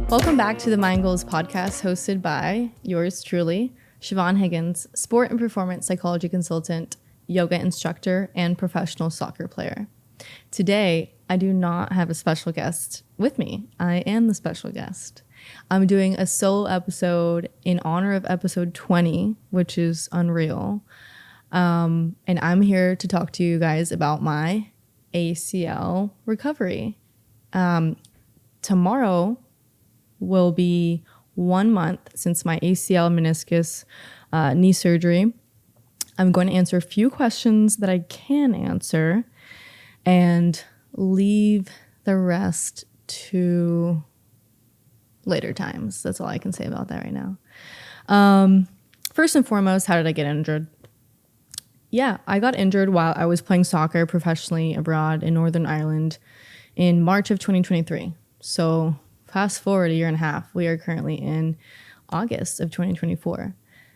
Welcome back to the Mind Goals podcast hosted by yours truly, Siobhan Higgins, sport and performance psychology consultant, yoga instructor, and professional soccer player. Today, I do not have a special guest with me. I am the special guest. I'm doing a solo episode in honor of episode 20, which is unreal. And I'm here to talk to you guys about my ACL recovery. Tomorrow will be 1 month since my ACL meniscus knee surgery. I'm going to answer a few questions that I can answer and leave the rest to later times. That's all I can say about that right now. First and foremost, how did I get injured? Yeah, I got injured while I was playing soccer professionally abroad in Northern Ireland in March of 2023. So fast forward a year and a half, we are currently in August of 2024.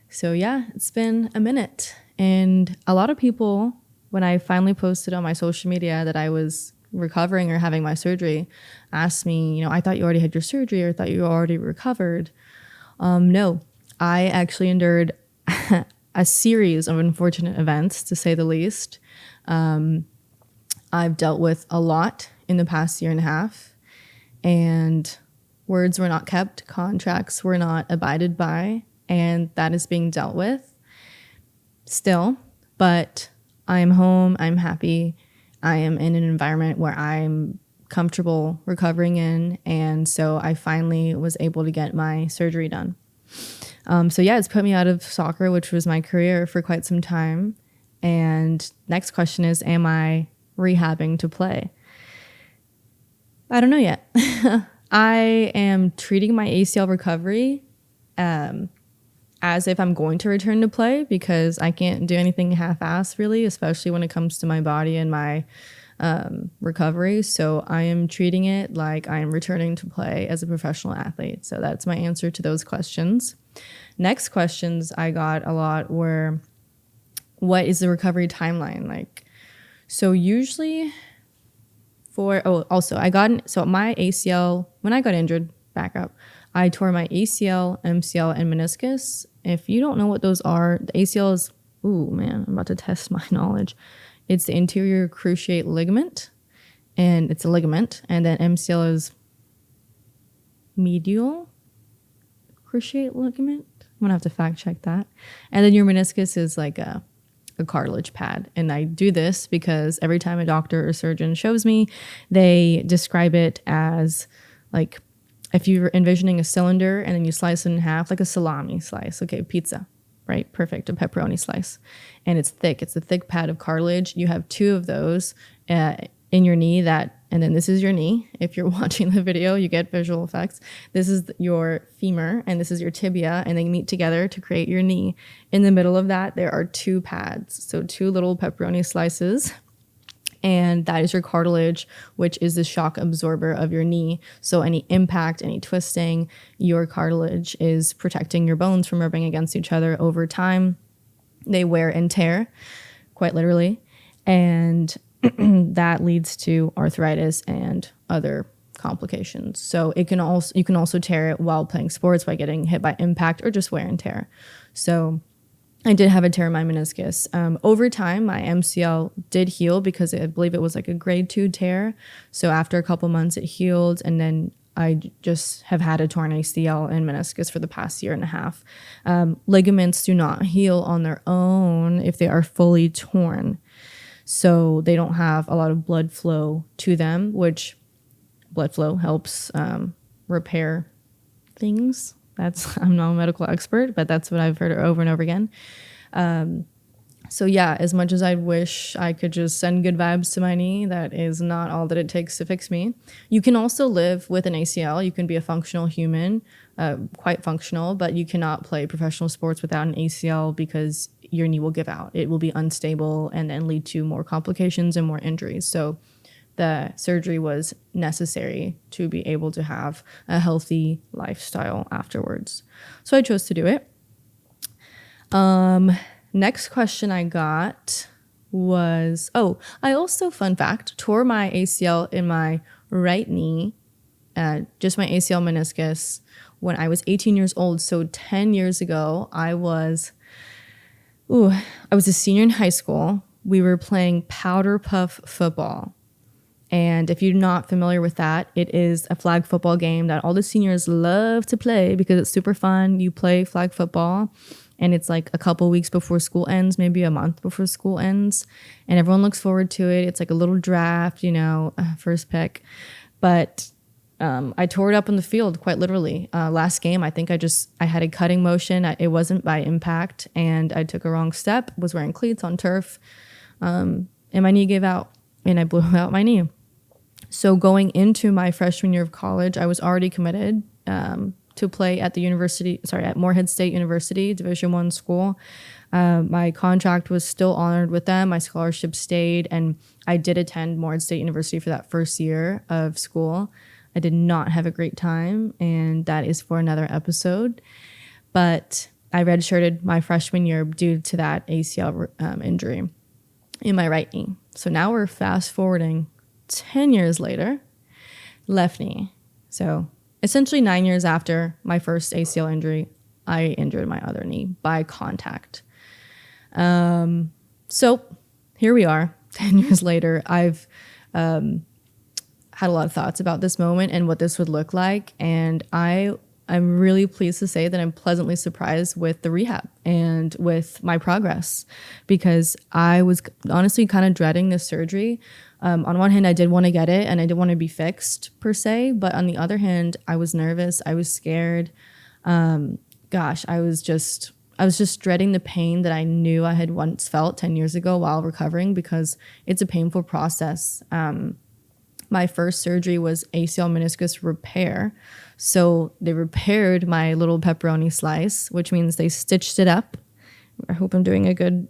So yeah, it's been a minute. And a lot of people, when I finally posted on my social media that I was recovering or having my surgery, asked me, I thought you already had your surgery or thought you already recovered. No, I actually endured a series of unfortunate events, to say the least. I've dealt with a lot in the past year and a half, and words were not kept, contracts were not abided by, and that is being dealt with still. But I am home, I'm happy, I am in an environment where I'm comfortable recovering in, and so I finally was able to get my surgery done. So yeah, it's put me out of soccer, which was my career for quite some time. And next question is, am I rehabbing to play? I don't know yet. I am treating my ACL recovery as if I'm going to return to play, because I can't do anything half-assed really, especially when it comes to my body and my recovery. So I am treating it like I am returning to play as a professional athlete. So that's my answer to those questions. Next questions I got a lot were, what is the recovery timeline like? So usually my ACL, when I got injured, back up, I tore my ACL, MCL, and meniscus. If you don't know what those are, the ACL is, I'm about to test my knowledge. It's the anterior cruciate ligament, and it's a ligament. And then MCL is medial cruciate ligament. I'm gonna have to fact check that. And then your meniscus is like a cartilage pad. And I do this because every time a doctor or surgeon shows me, they describe it as like, if you're envisioning a cylinder and then you slice it in half, like a salami slice. Okay, pizza, right? Perfect, a pepperoni slice. And it's thick. It's a thick pad of cartilage. You have two of those in your knee and then this is your knee. If you're watching the video, you get visual effects. This is your femur and this is your tibia, and they meet together to create your knee. In the middle of that, there are two pads. So two little pepperoni slices, and that is your cartilage, which is the shock absorber of your knee. So any impact, any twisting, your cartilage is protecting your bones from rubbing against each other. Over time, they wear and tear, quite literally. And that leads to arthritis and other complications. So you can also tear it while playing sports by getting hit by impact or just wear and tear. So I did have a tear in my meniscus. Over time, my MCL did heal because I believe it was like a grade 2 tear. So after a couple months, it healed, and then I just have had a torn ACL and meniscus for the past year and a half. Ligaments do not heal on their own if they are fully torn. So they don't have a lot of blood flow to them, which blood flow helps repair things. I'm not a medical expert, but that's what I've heard over and over again. So yeah, as much as I wish I could just send good vibes to my knee, that is not all that it takes to fix me. You can also live with an ACL. You can be a functional human, quite functional, but you cannot play professional sports without an ACL because your knee will give out. It will be unstable and then lead to more complications and more injuries. So the surgery was necessary to be able to have a healthy lifestyle afterwards. So I chose to do it. Next question I got was, I also, fun fact, tore my ACL in my right knee just my ACL meniscus when I was 18 years old. So 10 years ago, I was a senior in high school. We were playing powder puff football. And if you're not familiar with that, it is a flag football game that all the seniors love to play because it's super fun. You play flag football and it's like a couple weeks before school ends, maybe a month before school ends. And everyone looks forward to it. It's like a little draft, first pick. But I tore it up on the field, quite literally. Last game, I think I had a cutting motion. It wasn't by impact, and I took a wrong step, was wearing cleats on turf, and my knee gave out, and I blew out my knee. So going into my freshman year of college, I was already committed to play at at Morehead State University, Division I school. My contract was still honored with them. My scholarship stayed, and I did attend Morehead State University for that first year of school. I did not have a great time, and that is for another episode. But I redshirted my freshman year due to that ACL injury in my right knee. So now we're fast forwarding 10 years later, left knee. So essentially 9 years after my first ACL injury, I injured my other knee by contact. So here we are, 10 years later. I've had a lot of thoughts about this moment and what this would look like. And I'm really pleased to say that I'm pleasantly surprised with the rehab and with my progress, because I was honestly kind of dreading this surgery. On one hand, I did want to get it and I didn't want to be fixed per se. But on the other hand, I was nervous. I was scared. I was just dreading the pain that I knew I had once felt 10 years ago while recovering, because it's a painful process. My first surgery was ACL meniscus repair. So they repaired my little pepperoni slice, which means they stitched it up. I hope I'm doing a good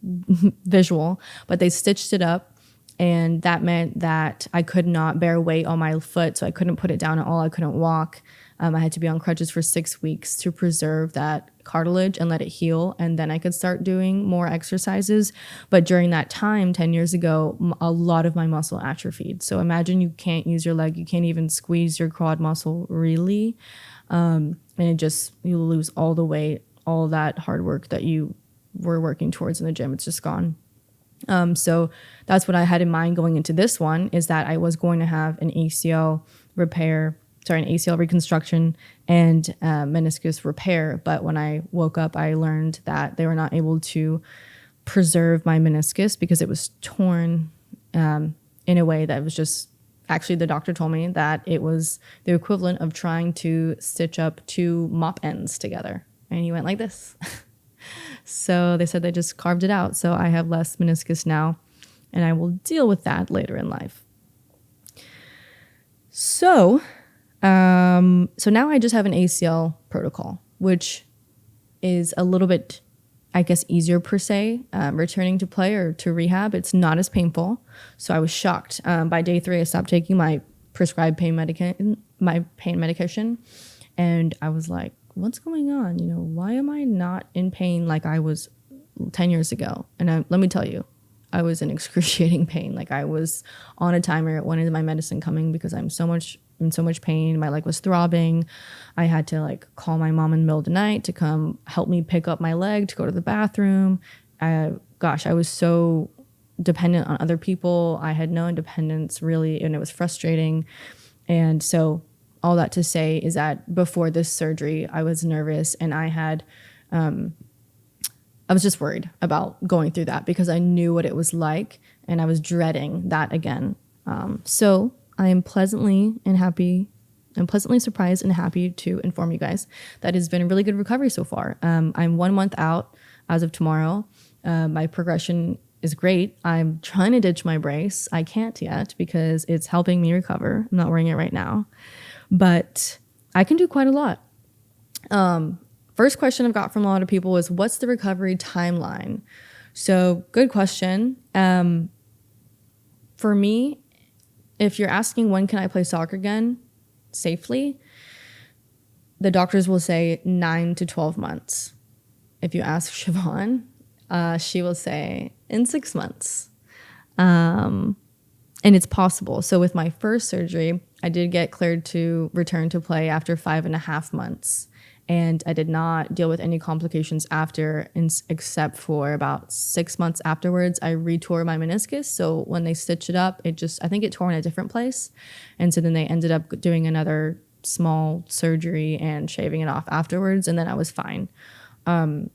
visual, but they stitched it up. And that meant that I could not bear weight on my foot. So I couldn't put it down at all. I couldn't walk. I had to be on crutches for 6 weeks to preserve that cartilage and let it heal. And then I could start doing more exercises. But during that time, 10 years ago, a lot of my muscle atrophied. So imagine you can't use your leg. You can't even squeeze your quad muscle really. And you lose all the weight, all that hard work that you were working towards in the gym. It's just gone. So that's what I had in mind going into this one, is that I was going to have an ACL reconstruction and meniscus repair. But when I woke up, I learned that they were not able to preserve my meniscus because it was torn in a way that was just, actually the doctor told me that it was the equivalent of trying to stitch up two mop ends together. And he went like this. So they said they just carved it out. So I have less meniscus now, and I will deal with that later in life. So now I just have an ACL protocol, which is a little bit, I guess, easier per se. Returning to play or to rehab, it's not as painful. So I was shocked. By day 3, I stopped taking my prescribed pain medication, and I was like, what's going on? Why am I not in pain like I was 10 years ago? And let me tell you, I was in excruciating pain. Like I was on a timer. It wanted my medicine coming because I'm in so much pain. My leg was throbbing. I had to call my mom in the middle of the night to come help me pick up my leg to go to the bathroom. I was so dependent on other people. I had no independence really, and it was frustrating. And so all that to say is that before this surgery, I was nervous, and I was just worried about going through that because I knew what it was like, and I was dreading that again. So I am pleasantly surprised and happy to inform you guys that it's been a really good recovery so far. I'm 1 month out as of tomorrow. My progression is great. I'm trying to ditch my brace. I can't yet because it's helping me recover. I'm not wearing it right now, but I can do quite a lot. First question I've got from a lot of people is, what's the recovery timeline? So good question. For me, if you're asking when can I play soccer again safely, the doctors will say 9 to 12 months. If you ask Siobhan, she will say in 6 months. And it's possible. So with my first surgery, I did get cleared to return to play after 5.5 months. And I did not deal with any complications after, except for about 6 months afterwards, I retore my meniscus. So when they stitched it up, I think it tore in a different place. And so then they ended up doing another small surgery and shaving it off afterwards. And then I was fine. And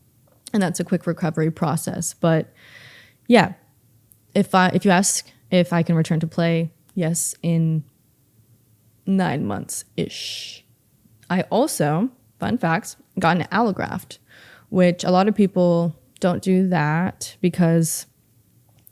that's a quick recovery process. But yeah, if you ask if I can return to play, yes, in 9 months-ish. I also, fun facts, got an allograft, which a lot of people don't do that because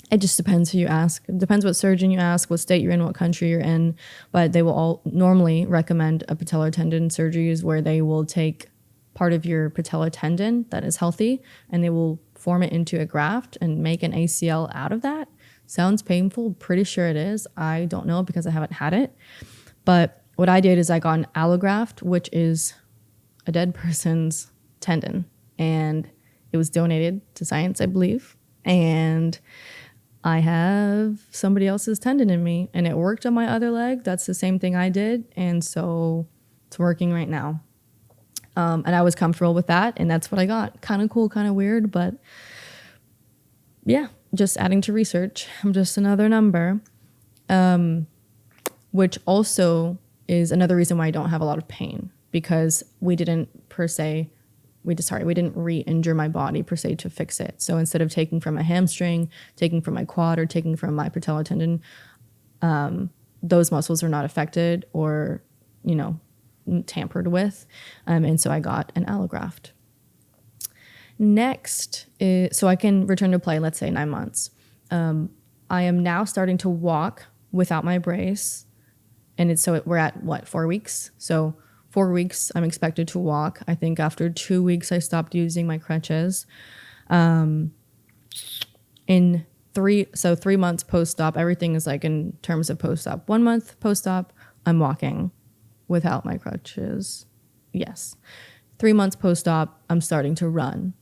it just depends who you ask. It depends what surgeon you ask, what state you're in, what country you're in. But they will all normally recommend a patellar tendon surgeries where they will take part of your patellar tendon that is healthy and they will form it into a graft and make an ACL out of that. Sounds painful. Pretty sure it is. I don't know because I haven't had it. But what I did is I got an allograft, which is a dead person's tendon. And it was donated to science, I believe. And I have somebody else's tendon in me. And it worked on my other leg. That's the same thing I did. And so it's working right now. And I was comfortable with that. And that's what I got. Kind of cool, kind of weird. But yeah, just adding to research. I'm just another number, which also is another reason why I don't have a lot of pain, because we didn't re-injure my body per se to fix it. So instead of taking from a hamstring, taking from my quad, or taking from my patellar tendon, those muscles are not affected or, tampered with. And so I got an allograft. Next is, so I can return to play, let's say 9 months. I am now starting to walk without my brace. And we're at 4 weeks? So 4 weeks, I'm expected to walk. I think after 2 weeks, I stopped using my crutches. In 3 months post-op, everything is like in terms of post-op. 1 month post-op, I'm walking without my crutches. Yes. 3 months post-op, I'm starting to run.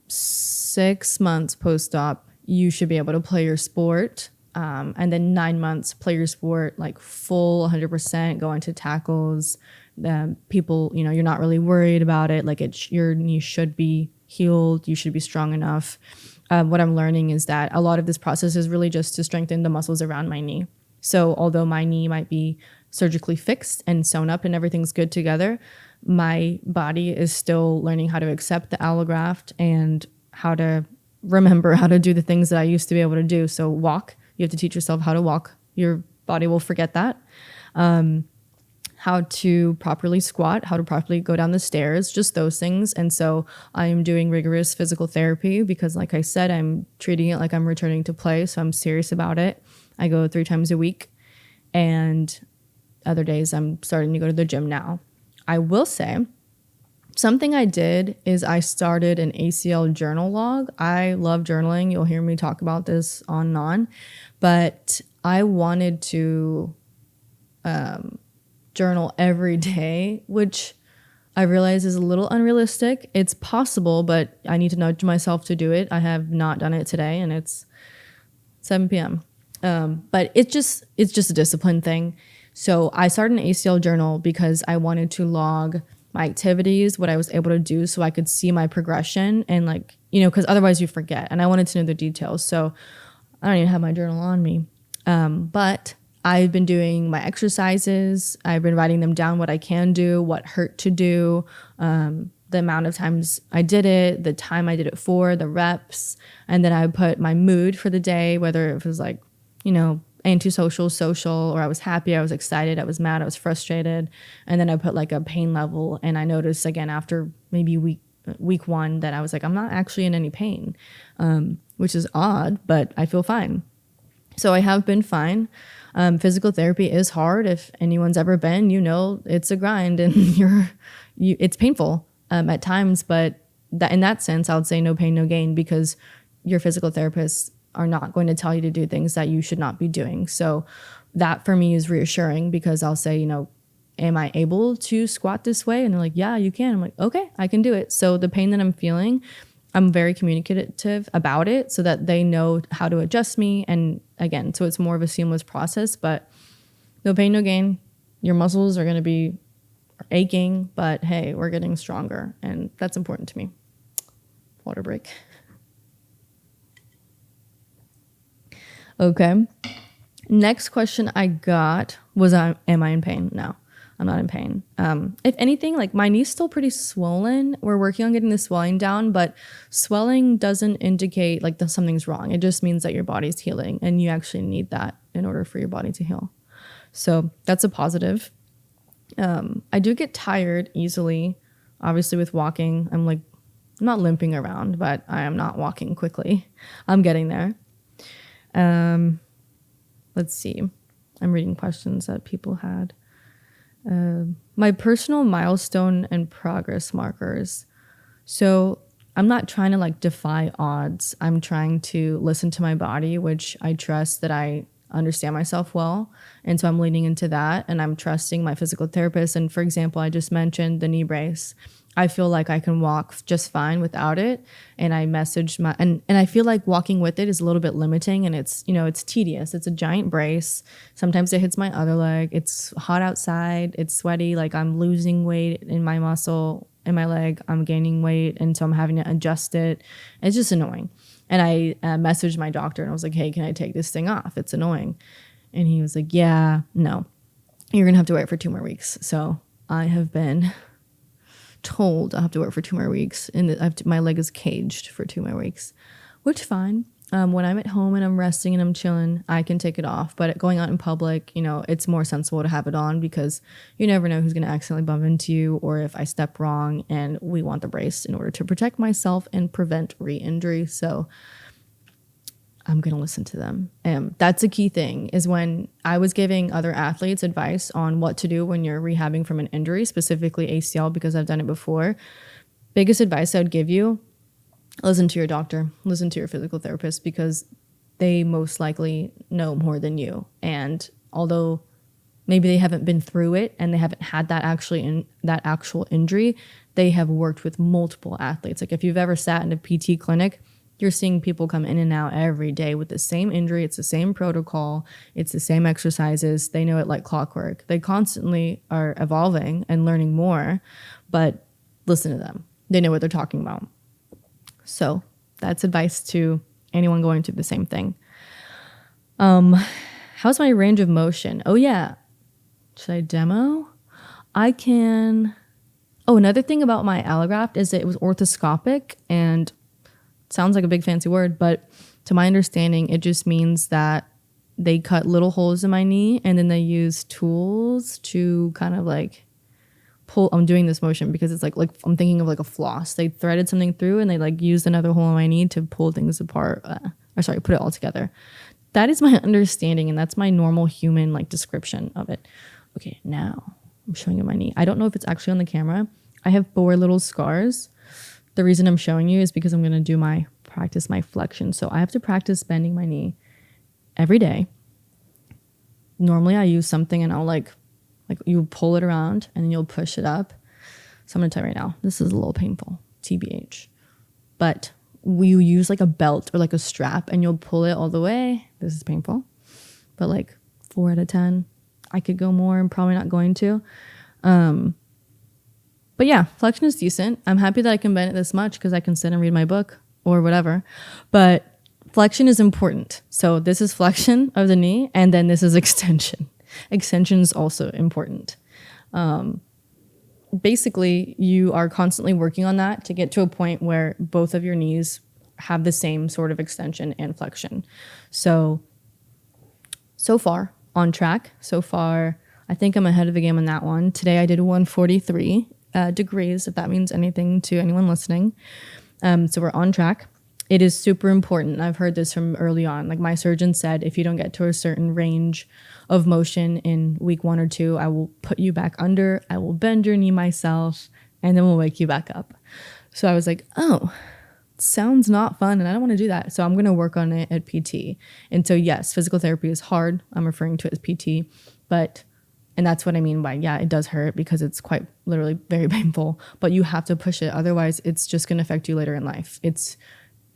6 months post-op, you should be able to play your sport. And then 9 months, play your sport, like full 100%, go into tackles. People, you're not really worried about it. Like your knee should be healed. You should be strong enough. What I'm learning is that a lot of this process is really just to strengthen the muscles around my knee. So although my knee might be surgically fixed and sewn up and everything's good together, my body is still learning how to accept the allograft and how to remember how to do the things that I used to be able to do. So walk. You have to teach yourself how to walk. Your body will forget that. How to properly squat, how to properly go down the stairs, just those things. And so I'm doing rigorous physical therapy because, like I said, I'm treating it like I'm returning to play. So I'm serious about it. I go 3 times a week, and other days I'm starting to go to the gym now. I will say something I did is I started an ACL journal log. I love journaling. You'll hear me talk about this on and on, but I wanted to journal every day, which I realize is a little unrealistic. It's possible, but I need to nudge myself to do it. I have not done it today, and it's 7 p.m. But it's just a discipline thing. So I started an ACL journal because I wanted to log my activities, what I was able to do, so I could see my progression and because otherwise you forget. And I wanted to know the details. So I don't even have my journal on me. But I've been doing my exercises. I've been writing them down, what I can do, what hurt to do, the amount of times I did it, the time I did it for, the reps. And then I put my mood for the day, whether it was antisocial, social, or I was happy, I was excited, I was mad, I was frustrated. And then I put a pain level. And I noticed again after maybe week 1 that I was like, I'm not actually in any pain, which is odd, but I feel fine. So I have been fine. Physical therapy is hard. If anyone's ever been, it's a grind and it's painful at times, but in that sense, I would say no pain, no gain, because your physical therapists are not going to tell you to do things that you should not be doing. So that for me is reassuring, because I'll say, am I able to squat this way? And they're like, yeah, you can. I'm like, okay, I can do it. So the pain that I'm feeling I'm very communicative about it so that they know how to adjust me. And again, so it's more of a seamless process, but no pain, no gain. Your muscles are going to be aching, but hey, we're getting stronger. And that's important to me. Water break. Okay. Next question I got was, am I in pain? No, I'm not in pain. If anything, like my knee's still pretty swollen. We're working on getting the swelling down, but swelling doesn't indicate like that something's wrong. It just means that your body's healing, and you actually need that in order for your body to heal. So that's a positive. I do get tired easily. Obviously with walking, I'm not limping around, but I am not walking quickly. I'm getting there. Let's see. I'm reading questions that people had. My personal milestone and progress markers. So I'm not trying to like defy odds. I'm trying to listen to my body, which I trust that I understand myself well. And so I'm leaning into that, and I'm trusting my physical therapist. And for example, I just mentioned the knee brace. I feel like I can walk just fine without it. And I messaged and I feel like walking with it is a little bit limiting, and it's, it's tedious. It's a giant brace. Sometimes it hits my other leg. It's hot outside. It's sweaty. Like I'm losing weight in my muscle in my leg. I'm gaining weight. And so I'm having to adjust it. It's just annoying. And I messaged my doctor and I was like, hey, can I take this thing off? It's annoying. And he was like, yeah, no, you're going to have to wear it for 2 more weeks. So I have been told I have to wear it for 2 more weeks, and my leg is caged for 2 more weeks, which fine. When I'm at home and I'm resting and I'm chilling, I can take it off. But going out in public, it's more sensible to have it on, because you never know who's going to accidentally bump into you, or if I step wrong, and we want the brace in order to protect myself and prevent re-injury. So I'm going to listen to them. That's a key thing, is when I was giving other athletes advice on what to do when you're rehabbing from an injury, specifically ACL, because I've done it before. Biggest advice I would give you: listen to your doctor, listen to your physical therapist, because they most likely know more than you. And although maybe they haven't been through it and they haven't had that actual injury, they have worked with multiple athletes. Like if you've ever sat in a PT clinic, you're seeing people come in and out every day with the same injury. It's the same protocol. It's the same exercises. They know it like clockwork. They constantly are evolving and learning more, but listen to them. They know what they're talking about. So that's advice to anyone going through the same thing. How's my range of motion? Oh yeah. Should I demo? I can. Oh, another thing about my allograft is that it was orthoscopic, and sounds like a big fancy word, but to my understanding, it just means that they cut little holes in my knee, and then they use tools to kind of like pull. I'm doing this motion because it's like I'm thinking of like a floss. They threaded something through, and they like used another hole in my knee to pull things apart. Put it all together. That is my understanding, and that's my normal human like description of it. Okay, now I'm showing you my knee. I don't know if it's actually on the camera. I have 4 little scars. The reason I'm showing you is because I'm going to practice my flexion. So I have to practice bending my knee every day. Normally I use something and I'll like you pull it around and then you'll push it up. So I'm going to tell you right now, this is a little painful, TBH. But you use like a belt or like a strap and you'll pull it all the way. This is painful, but like 4 out of 10. I could go more. I'm probably not going to. But yeah, flexion is decent. I'm happy that I can bend it this much because I can sit and read my book or whatever. But flexion is important. So this is flexion of the knee, and then this is extension. Extension is also important. Basically, you are constantly working on that to get to a point where both of your knees have the same sort of extension and flexion. So far, on track. So far, I think I'm ahead of the game on that one. Today I did 143 degrees, if that means anything to anyone listening. So we're on track. It is super important. I've heard this from early on. Like my surgeon said, if you don't get to a certain range of motion in week 1 or 2, I will put you back under, I will bend your knee myself, and then we'll wake you back up. So I was like, oh, sounds not fun, and I don't want to do that. So I'm going to work on it at PT. And so yes, physical therapy is hard. I'm referring to it as PT, but And that's what I mean by, yeah, it does hurt because it's quite literally very painful, but you have to push it. Otherwise, it's just going to affect you later in life. It's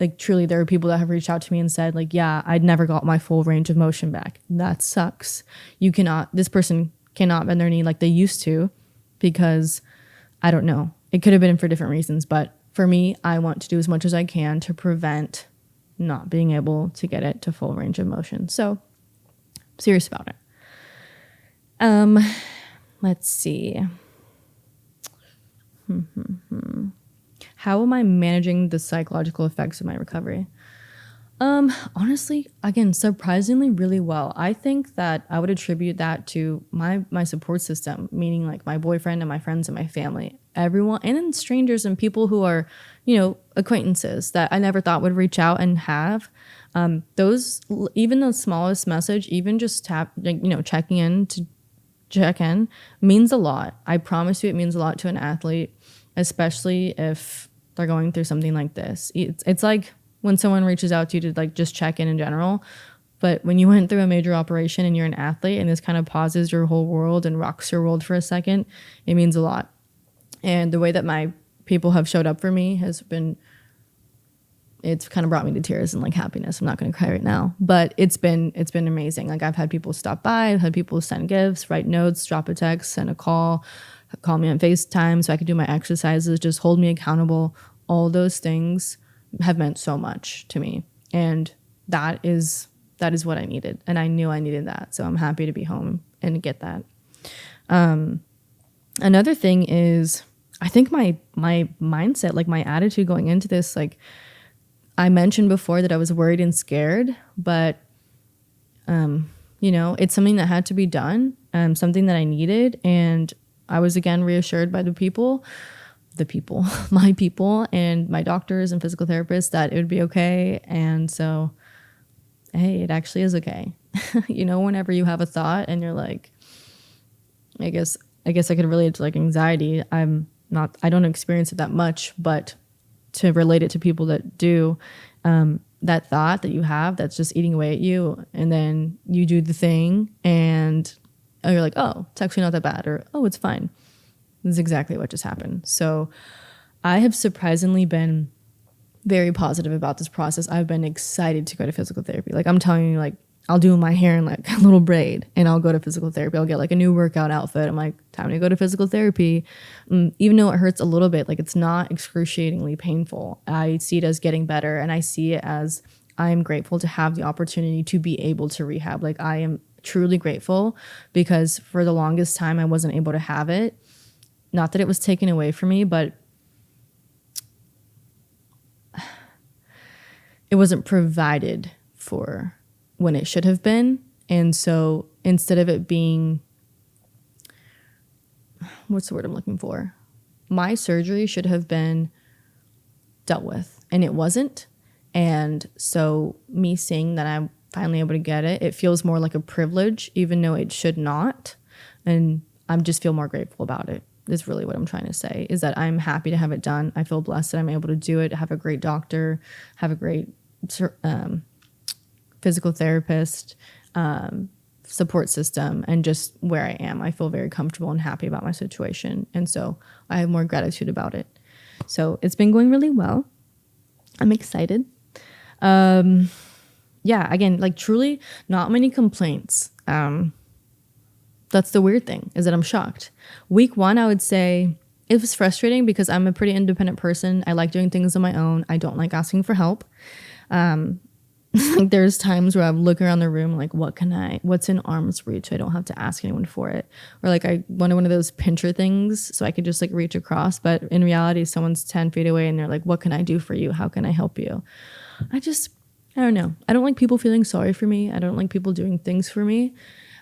like, truly, there are people that have reached out to me and said, like, yeah, I'd never got my full range of motion back. That sucks. This person cannot bend their knee like they used to because I don't know. It could have been for different reasons, but for me, I want to do as much as I can to prevent not being able to get it to full range of motion. So I'm serious about it. Let's see. How am I managing the psychological effects of my recovery? Honestly, again, surprisingly really well. I think that I would attribute that to my support system, meaning like my boyfriend and my friends and my family, everyone, and then strangers and people who are, acquaintances that I never thought would reach out and have. Even the smallest message, even just checking in to check in means a lot. I promise you it means a lot to an athlete, especially if they're going through something like this. It's like when someone reaches out to you to like just check in general, but when you went through a major operation and you're an athlete and this kind of pauses your whole world and rocks your world for a second, it means a lot. And the way that my people have showed up for me it's kind of brought me to tears and like happiness. I'm not going to cry right now, but it's been amazing. Like I've had people stop by, I've had people send gifts, write notes, drop a text, send a call me on FaceTime so I could do my exercises, just hold me accountable. All those things have meant so much to me. And that is what I needed. And I knew I needed that. So I'm happy to be home and get that. Another thing is, I think my mindset, like my attitude going into this, like I mentioned before that I was worried and scared, but, it's something that had to be done, something that I needed. And I was again reassured by my people and my doctors and physical therapists that it would be okay. And so, hey, it actually is okay. Whenever you have a thought and you're like, I guess I could relate it to like anxiety. I don't experience it that much, but to relate it to people that do, that thought that you have that's just eating away at you, and then you do the thing and you're like, oh, it's actually not that bad, or oh, it's fine. This is exactly what just happened. So I have surprisingly been very positive about this process. I've been excited to go to physical therapy. Like I'm telling you, like I'll do my hair in like a little braid and I'll go to physical therapy. I'll get like a new workout outfit. I'm like, time to go to physical therapy. Even though it hurts a little bit, like it's not excruciatingly painful. I see it as getting better, and I see it as I'm grateful to have the opportunity to be able to rehab. Like I am truly grateful because for the longest time I wasn't able to have it. Not that it was taken away from me, but it wasn't provided for when it should have been. And so instead of it being, what's the word I'm looking for? My surgery should have been dealt with, and it wasn't. And so me seeing that I'm finally able to get it, it feels more like a privilege, even though it should not. And I just feel more grateful about it. Is really what I'm trying to say, is that I'm happy to have it done. I feel blessed that I'm able to do it, have a great doctor, have a great physical therapist, support system, and just where I am. I feel very comfortable and happy about my situation. And so I have more gratitude about it. So it's been going really well. I'm excited. Again, like truly not many complaints. That's the weird thing, is that I'm shocked. Week 1, I would say it was frustrating because I'm a pretty independent person. I like doing things on my own. I don't like asking for help. Like there's times where I look around the room like, what's in arm's reach? I don't have to ask anyone for it. Or like I wanted one of those pincher things so I could just like reach across. But in reality, someone's 10 feet away and they're like, what can I do for you? How can I help you? I don't know. I don't like people feeling sorry for me. I don't like people doing things for me.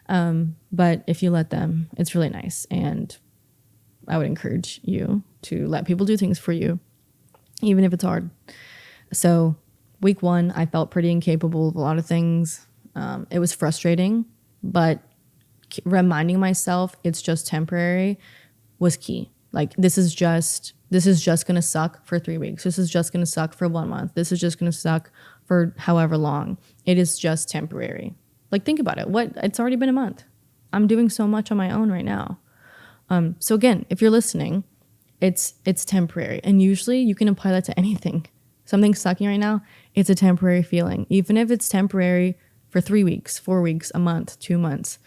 But if you let them, it's really nice. And I would encourage you to let people do things for you, even if it's hard. So week 1, I felt pretty incapable of a lot of things. It was frustrating, but reminding myself it's just temporary was key. Like, this is just going to suck for 3 weeks. This is just going to suck for 1 month. This is just going to suck for however long. It is just temporary. Like, think about it. It's already been a month. I'm doing so much on my own right now. So again, if you're listening, it's temporary. And usually you can apply that to anything. Something's sucking right now, it's a temporary feeling. Even if it's temporary for 3 weeks, 4 weeks, a month, 2 months,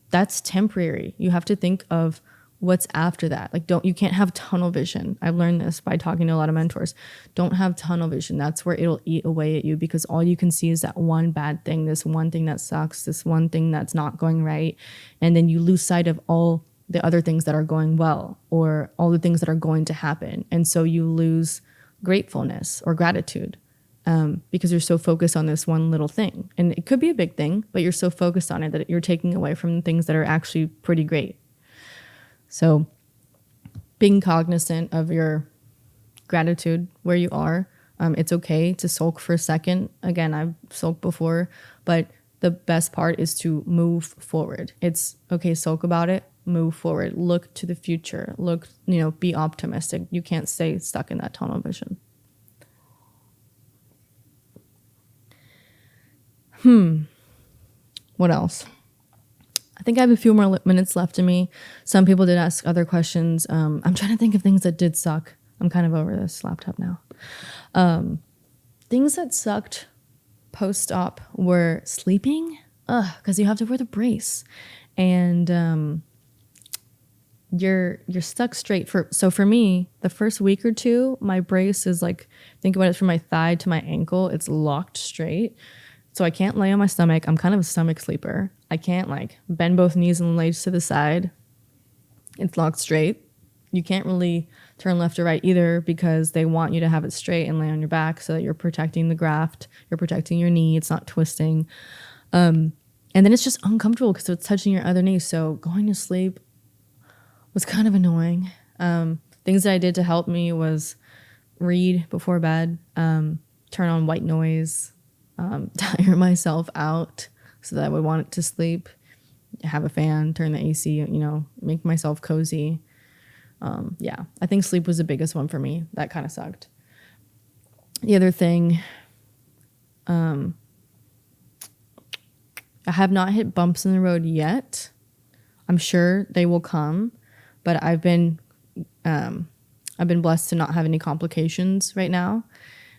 that's temporary. You have to think of what's after that. Like, you can't have tunnel vision. I've learned this by talking to a lot of mentors. Don't have tunnel vision. That's where it'll eat away at you, because all you can see is that one bad thing, this one thing that sucks, this one thing that's not going right. And then you lose sight of all the other things that are going well, or all the things that are going to happen. And so you lose gratefulness or gratitude, because you're so focused on this one little thing. And it could be a big thing, but you're so focused on it that you're taking away from the things that are actually pretty great. So being cognizant of your gratitude where you are, it's okay to sulk for a second. Again, I've sulked before, but the best part is to move forward. It's okay, sulk about it, move forward, look to the future, be optimistic. You can't stay stuck in that tunnel vision. What else? I think I have a few more minutes left in me. Some people did ask other questions. I'm trying to think of things that did suck. I'm kind of over this laptop now. Things that sucked post-op were sleeping, because you have to wear the brace, and you're stuck straight. For me, the first week or two, my brace is like, think about it, from my thigh to my ankle, it's locked straight. So I can't lay on my stomach. I'm kind of a stomach sleeper. I can't bend both knees and legs to the side. It's locked straight. You can't really turn left or right either, because they want you to have it straight and lay on your back so that you're protecting the graft. You're protecting your knee. It's not twisting. And then it's just uncomfortable because it's touching your other knee. So going to sleep was kind of annoying. Things that I did to help me was read before bed, turn on white noise, tire myself out so that I would want it to sleep, have a fan, turn the AC, make myself cozy. I think sleep was the biggest one for me. That kind of sucked. The other thing, I have not hit bumps in the road yet. I'm sure they will come, but I've been blessed to not have any complications right now.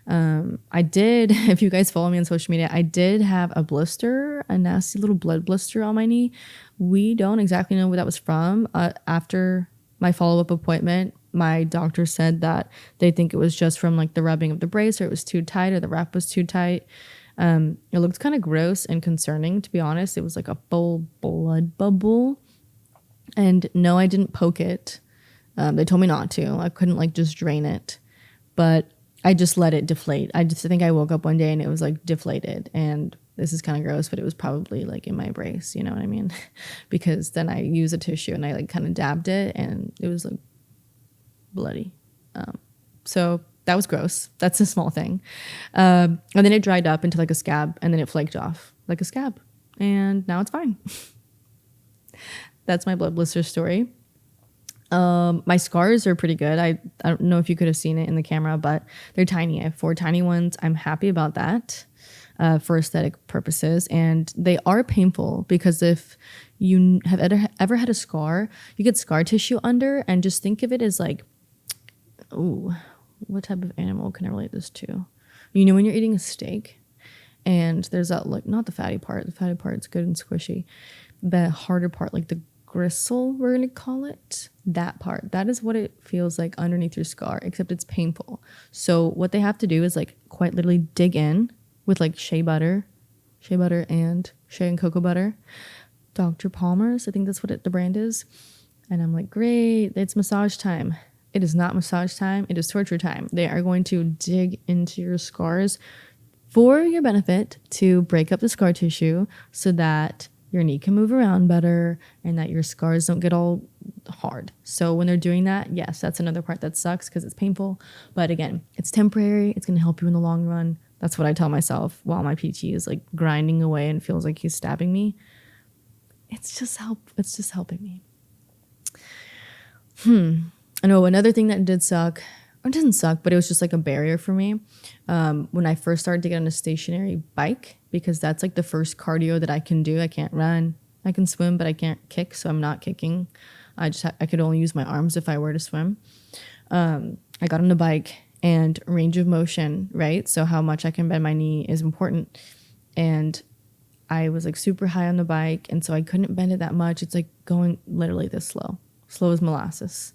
I did, if you guys follow me on social media, I did have a blister, a nasty little blood blister on my knee. We don't exactly know where that was from. After my follow-up appointment, my doctor said that they think it was just from the rubbing of the brace, or it was too tight, or the wrap was too tight. It looked kind of gross and concerning, to be honest. It was like a full blood bubble. And no, I didn't poke it. They told me not to. I couldn't just drain it, but I just let it deflate. I think I woke up one day and it was deflated, and this is kind of gross, but it was probably in my brace, you know what I mean? Because then I used a tissue and I kind of dabbed it, and it was bloody. So that was gross. That's a small thing. And then it dried up into a scab, and then it flaked off like a scab, and now it's fine. That's my blood blister story. My scars are pretty good. I don't know if you could have seen it in the camera, but they're tiny. I have 4 tiny ones. I'm happy about that for aesthetic purposes. And they are painful, because if you have ever had a scar, you get scar tissue under, and just think of it as what type of animal can I relate this to? When you're eating a steak and there's that, not the fatty part. The fatty part's good and squishy. The harder part, the gristle, we're going to call it, that part, that is what it feels like underneath your scar, except it's painful. So what they have to do is quite literally dig in with shea butter and shea and cocoa butter, Dr. Palmer's, I think that's what the brand is. And I'm great, it's massage time. It is not massage time, it is torture time. They are going to dig into your scars for your benefit, to break up the scar tissue so that your knee can move around better and that your scars don't get all hard. So when they're doing that, yes, that's another part that sucks because it's painful. But again, it's temporary. It's going to help you in the long run. That's what I tell myself while my PT is grinding away and feels like he's stabbing me. It's just helping me. I know another thing that did suck, or it didn't suck, but it was just a barrier for me. When I first started to get on a stationary bike, because that's the first cardio that I can do. I can't run, I can swim, but I can't kick, so I'm not kicking. I could only use my arms if I were to swim. I got on the bike, and range of motion, right? So how much I can bend my knee is important. And I was like super high on the bike, and so I couldn't bend it that much. It's like going literally this slow as molasses.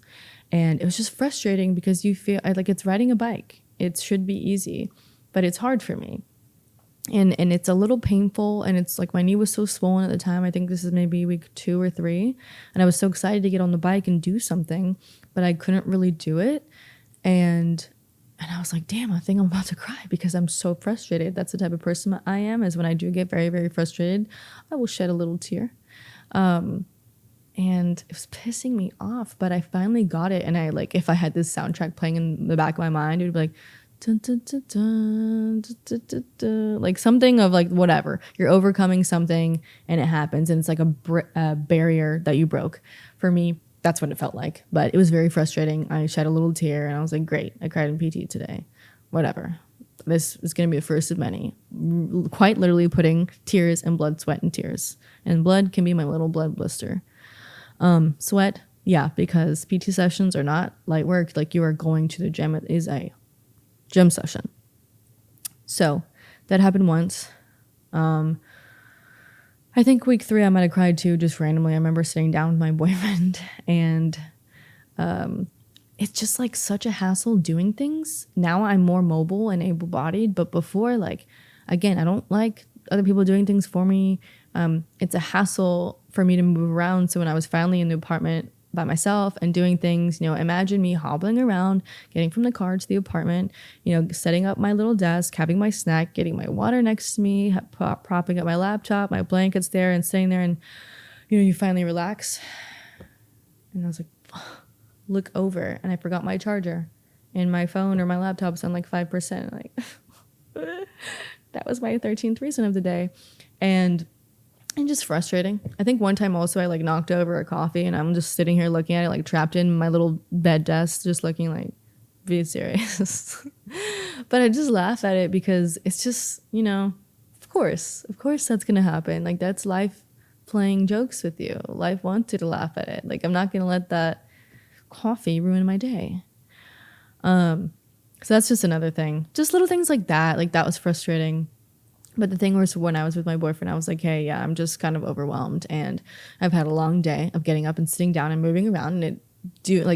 And it was just frustrating because you feel like it's riding a bike. It should be easy, but it's hard for me. And it's a little painful, and it's like my knee was so swollen at the time. I think this is maybe week 2 or 3, and I was so excited to get on the bike and do something, but I couldn't really do it. And I was like, damn, I think I'm about to cry because I'm so frustrated. That's the type of person I am, is when I do get very, very frustrated, I will shed a little tear. And it was pissing me off, but I finally got it. And I like, if I had this soundtrack playing in the back of my mind, it would be like, dun, dun, dun, dun, dun, dun, dun, dun, like something of like whatever. You're overcoming something and it happens, and it's like a barrier that you broke. For me, that's what it felt like. But it was very frustrating. I shed a little tear, and I was like, great, I cried in PT today. Whatever. This is going to be the first of many. Quite literally putting tears and blood, sweat, and tears. And blood can be my little blood blister. Sweat, yeah, because PT sessions are not light work. Like, you are going to the gym. It is a gym session. So that happened once. I think week 3 I might have cried too, just randomly. I remember sitting down with my boyfriend, and it's just like such a hassle doing things. Now I'm more mobile and able-bodied, but before, like, again, I don't like other people doing things for me. It's a hassle for me to move around. So when I was finally in the apartment by myself and doing things, imagine me hobbling around, getting from the car to the apartment, setting up my little desk, having my snack, getting my water next to me, propping up my laptop, my blankets there, and sitting there, and you finally relax. And I was like, look over, and I forgot my charger, and my phone or my laptop's on like 5%. Like, that was my 13th reason of the day. And just frustrating. I think one time also I like knocked over a coffee, and I'm just sitting here looking at it, like trapped in my little bed desk, just looking like, be serious. But I just laugh at it because it's just, of course that's going to happen. Like, that's life playing jokes with you. Life wants you to laugh at it. Like, I'm not going to let that coffee ruin my day. So that's just another thing. Just little things like that. Like, that was frustrating. But the thing was, when I was with my boyfriend, I was like, hey, yeah, I'm just kind of overwhelmed, and I've had a long day of getting up and sitting down and moving around, and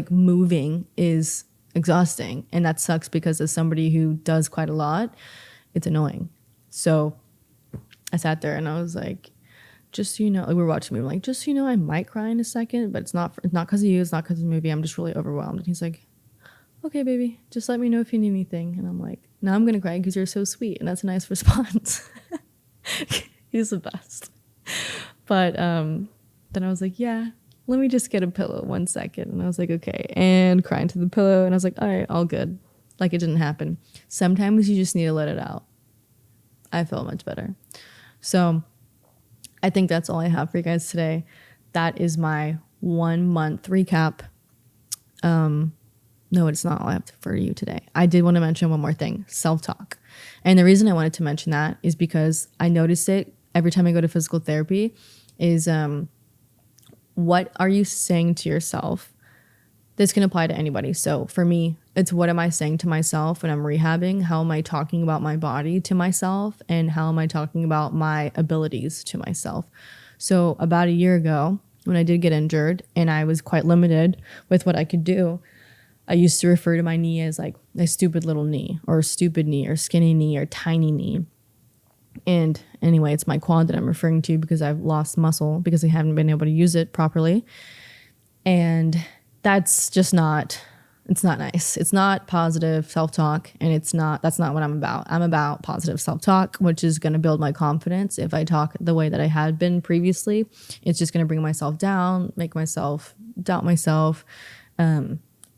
moving is exhausting. And that sucks because as somebody who does quite a lot, it's annoying. So I sat there and I was like, just, we were watching a movie, like, just, I might cry in a second, but it's not because of you. It's not because of the movie. I'm just really overwhelmed. And he's like, okay, baby, just let me know if you need anything. And I'm like, now I'm going to cry because you're so sweet. And that's a nice response. He's the best. But then I was like, yeah, let me just get a pillow 1 second. And I was like, okay. And crying to the pillow. And I was like, all right, all good. Like, it didn't happen. Sometimes you just need to let it out. I feel much better. So I think that's all I have for you guys today. That is my 1 month recap. No, it's not all I have for you today. I did want to mention one more thing, self-talk. And the reason I wanted to mention that is because I notice it every time I go to physical therapy is what are you saying to yourself? This can apply to anybody. So for me, it's what am I saying to myself when I'm rehabbing? How am I talking about my body to myself? And how am I talking about my abilities to myself? So about a year ago, when I did get injured and I was quite limited with what I could do, I used to refer to my knee as like a stupid little knee or stupid knee or skinny knee or tiny knee. And anyway, it's my quad that I'm referring to because I've lost muscle because I haven't been able to use it properly. And that's just it's not nice. It's not positive self-talk, and that's not what I'm about. I'm about positive self-talk, which is going to build my confidence. If I talk the way that I had been previously, it's just going to bring myself down, make myself doubt myself.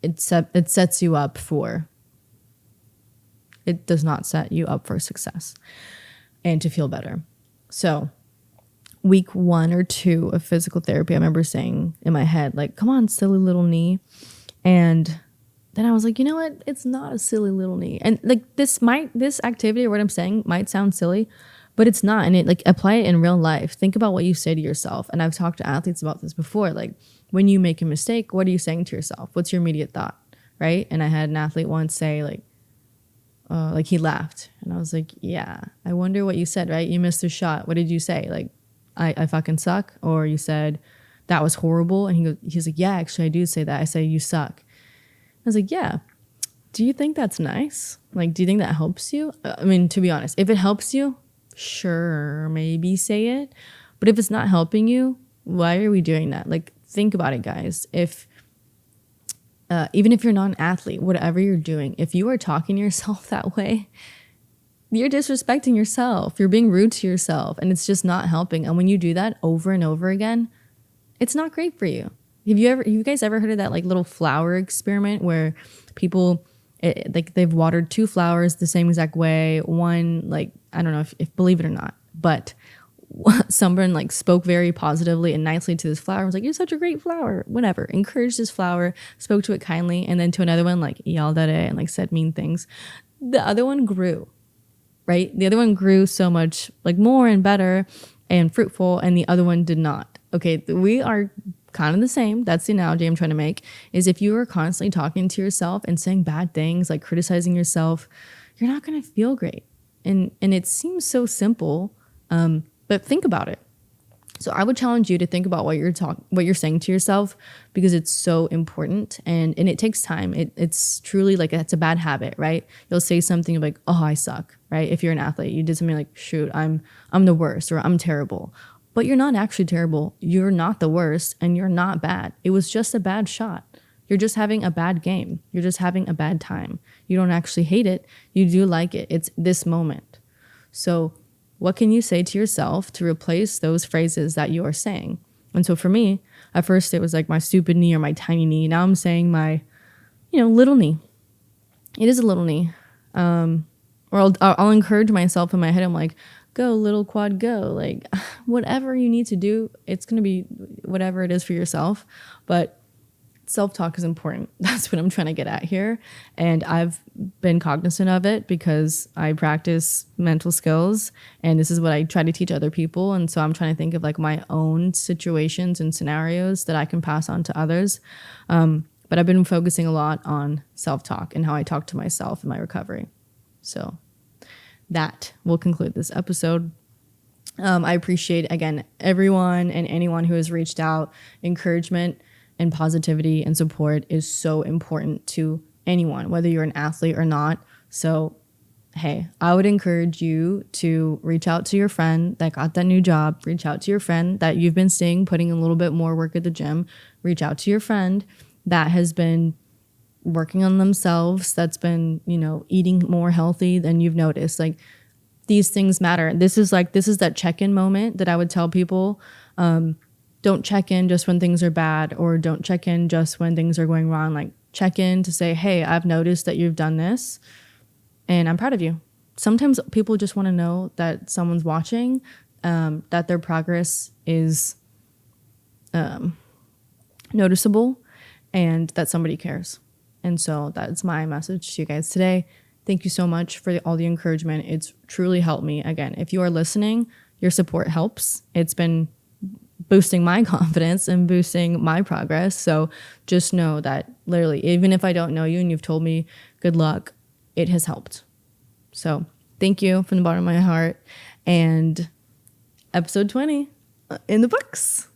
It sets you up it does not set you up for success and to feel better. So week 1 or 2 of physical therapy, I remember saying in my head, like, come on, silly little knee. And then I was like, you know what? It's not a silly little knee. And like this activity or what I'm saying might sound silly, But it's not. And it like apply it in real life. Think about what you say to yourself. And I've talked to athletes about this before. Like when you make a mistake, what are you saying to yourself? What's your immediate thought? Right. And I had an athlete once say like he laughed. And I was like, yeah, I wonder what you said, right? You missed the shot. What did you say? Like, I fucking suck. Or you said that was horrible. And he's like, yeah, actually I do say that. I say you suck. I was like, yeah. Do you think that's nice? Like, do you think that helps you? I mean, to be honest, if it helps you, sure, maybe say it. But if it's not helping you, why are we doing that? Like, think about it, guys. If even if you're not an athlete, whatever you're doing, if you are talking to yourself that way, you're disrespecting yourself. You're being rude to yourself, and it's just not helping. And when you do that over and over again, it's not great for you. Have you guys ever heard of that like little flower experiment where people like they've watered 2 flowers the same exact way? One, like, I don't know if believe it or not, but someone like spoke very positively and nicely to this flower, was like, you're such a great flower, whatever, encouraged this flower, spoke to it kindly, and then to another one like yelled at it and like said mean things. The other one grew, right? The other one grew so much like more and better and fruitful, and the other one did not. Okay, we are kind of the same. That's the analogy I'm trying to make, is if you are constantly talking to yourself and saying bad things, like criticizing yourself, you're not going to feel great. And it seems so simple, but think about it. So I would challenge you to think about what you're saying to yourself, because it's so important, and it takes time. It's truly like, it's a bad habit, right? You'll say something like, oh, I suck, right? If you're an athlete, you did something like, shoot, I'm the worst, or I'm terrible. But you're not actually terrible. You're not the worst, and you're not bad. It was just a bad shot. You're just having a bad game. You're just having a bad time. You don't actually hate it. You do like it. It's this moment. So what can you say to yourself to replace those phrases that you are saying? And so for me, at first it was like my stupid knee or my tiny knee. Now I'm saying my, little knee. It is a little knee. Or I'll encourage myself in my head. I'm like, go little quad, go. Like whatever you need to do, it's going to be whatever it is for yourself. But self-talk is important. That's what I'm trying to get at here. And I've been cognizant of it because I practice mental skills, and this is what I try to teach other people. And so I'm trying to think of like my own situations and scenarios that I can pass on to others. But I've been focusing a lot on self-talk and how I talk to myself in my recovery. So that will conclude this episode. I appreciate, again, everyone and anyone who has reached out. Encouragement and positivity and support is so important to anyone, whether you're an athlete or not. So, hey, I would encourage you to reach out to your friend that got that new job. Reach out to your friend that you've been seeing putting in a little bit more work at the gym. Reach out to your friend that has been working on themselves, that's been, eating more healthy than you've noticed. Like, these things matter. This is that check-in moment that I would tell people. Don't check in just when things are bad, or don't check in just when things are going wrong. Like, check in to say, hey, I've noticed that you've done this and I'm proud of you. Sometimes people just want to know that someone's watching, that their progress is noticeable, and that somebody cares. And so that's my message to you guys today. Thank you so much for all the encouragement. It's truly helped me. Again, if you are listening, your support helps. It's been boosting my confidence and boosting my progress. So just know that literally, even if I don't know you and you've told me good luck, it has helped. So thank you from the bottom of my heart. And episode 20 in the books.